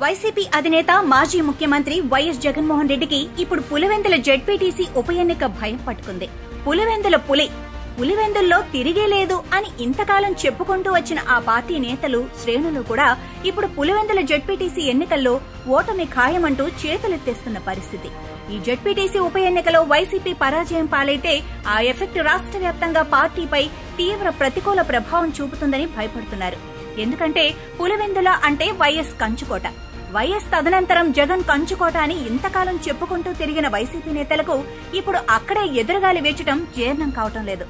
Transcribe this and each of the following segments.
YCP అధినేత మాజీ ముఖ్యమంత్రి వైఎస్ జగన్మోహన్ రెడ్డికి ఇప్పుడు పులివెందుల జెడ్పీటీసీ ఉప ఎన్నిక భయం పట్టుకుంది. పులివెందుల పులివెందుల్లో తిరిగే లేదు అని ఇంతకాలం చెప్పుకుంటూ వచ్చిన ఆ పార్టీ నేతలు, శ్రేణులు కూడా ఇప్పుడు పులివెందుల జెడ్పీటీసీ ఎన్నికల్లో ఓటమి ఖాయమంటూ చేతులెత్తేస్తున్న పరిస్థితి. ఈ జెడ్పీటీసీ ఉప ఎన్నికలో వైసీపీ పరాజయం పాలైతే ఆ ఎఫెక్ట్ రాష్ట్ర వ్యాప్తంగా పార్టీపై తీవ్ర ప్రతికూల ప్రభావం చూపుతుందని భయపడుతున్నారు. ఎందుకంటే పులివెందుల అంటే వైఎస్ కంచుకోట, వైఎస్ తదనంతరం జగన్ కంచుకోట అని ఇంతకాలం చెప్పుకుంటూ తిరిగిన వైసీపీ నేతలకు ఇప్పుడు అక్కడే ఎదురుగాలి వేచడం జీర్ణం కావటం లేదు.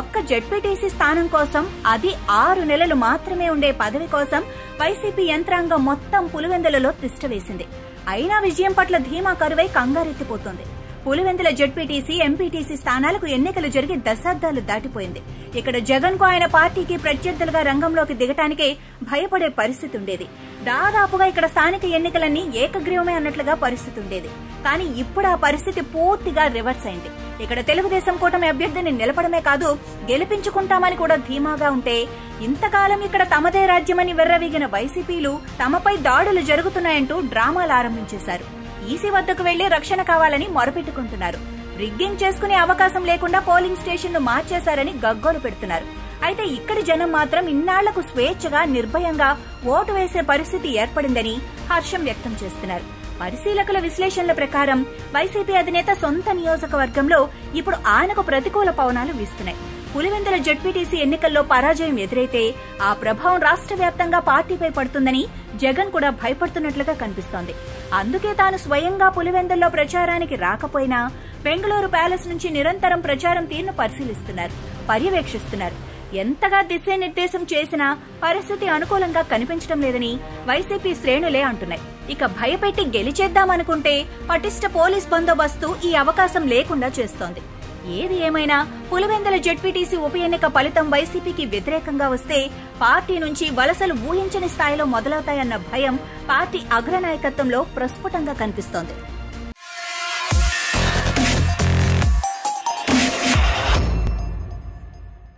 ఒక్క జెడ్పీటీసీ స్థానం కోసం, అది 6 నెలలు మాత్రమే ఉండే పదవి కోసం వైసీపీ యంత్రాంగం మొత్తం పులివెందులలో తిష్టవేసింది. అయినా విజయం పట్ల ధీమా కరువై కంగారెత్తిపోతోంది. పులివెందుల జెడ్పీటీసీ, ఎంపీటీసీ స్థానాలకు ఎన్నికలు జరిగి దశాబ్దాలు దాటిపోయింది. ఇక్కడ జగన్ కు ఆయన పార్టీకి ప్రత్యర్థులుగా రంగంలోకి దిగటానికే భయపడే పరిస్థితి ఉండేది. దాదాపుగా ఇక్కడ స్థానిక ఎన్నికలన్నీ ఏకగ్రీవమే అన్నట్లుగా పరిస్థితి ఉండేది. కానీ ఇప్పుడు ఆ పరిస్థితి పూర్తిగా రివర్స్ అయింది. ఇక్కడ తెలుగుదేశం కూటమి అభ్యర్థిని నిలపడమే కాదు, గెలిపించుకుంటామని కూడా ధీమాగా ఉంటే, ఇంతకాలం ఇక్కడ తమదే రాజ్యమని వెర్రవీగిన వైసీపీలు తమపై దాడులు జరుగుతున్నాయంటూ డ్రామాలు ఆరంభించేశారు. ఈసీ వద్దకు వెళ్లి రక్షణ కావాలని మొరపెట్టుకుంటున్నారు. రిగ్గింగ్ చేసుకునే అవకాశం లేకుండా పోలింగ్ స్టేషన్ను మార్చేశారని గగ్గోలు పెడుతున్నారు. అయితే ఇక్కడి జనం మాత్రం ఇన్నాళ్లకు స్వేచ్ఛగా, నిర్భయంగా ఓటు వేసే పరిస్థితి ఏర్పడిందని హర్షం వ్యక్తం చేస్తున్నారు. పరిశీలకుల విశ్లేషణల ప్రకారం వైసీపీ అధినేత సొంత నియోజకవర్గంలో ఇప్పుడు ఆయనకు ప్రతికూల పవనాలు వీస్తున్నాయి. పులివెందుల జెడ్పీటీసీ ఎన్నికల్లో పరాజయం ఎదురైతే ఆ ప్రభావం రాష్ట్ర వ్యాప్తంగా పార్టీపై పడుతుందని జగన్ కూడా భయపడుతున్నట్లుగా కనిపిస్తోంది. అందుకే తాను స్వయంగా పులివెందుల్లో ప్రచారానికి రాకపోయినా బెంగళూరు ప్యాలెస్ నుంచి నిరంతరం ప్రచారం తీరును పరిశీలిస్తున్నారు, పర్యవేక్షిస్తున్నారు. ఎంతగా దిశానిర్దేశం చేసినా పరిస్థితి అనుకూలంగా కనిపించడం లేదని వైసీపీ శ్రేణులే అంటున్నాయి. ఇక భయపెట్టి గెలిచేద్దామనుకుంటే పటిష్ట పోలీస్ బందోబస్తు ఈ అవకాశం లేకుండా చేస్తోంది. ఏది ఏమైనా పులివెందుల జెడ్పీటీసీ ఉప ఎన్నిక ఫలితం వైసీపీకి వ్యతిరేకంగా వస్తే పార్టీ నుంచి వలసలు ఊహించని స్థాయిలో మొదలవుతాయన్న భయం పార్టీ అగ్రనాయకత్వంలో ప్రస్ఫుటంగా కనిపిస్తోంది.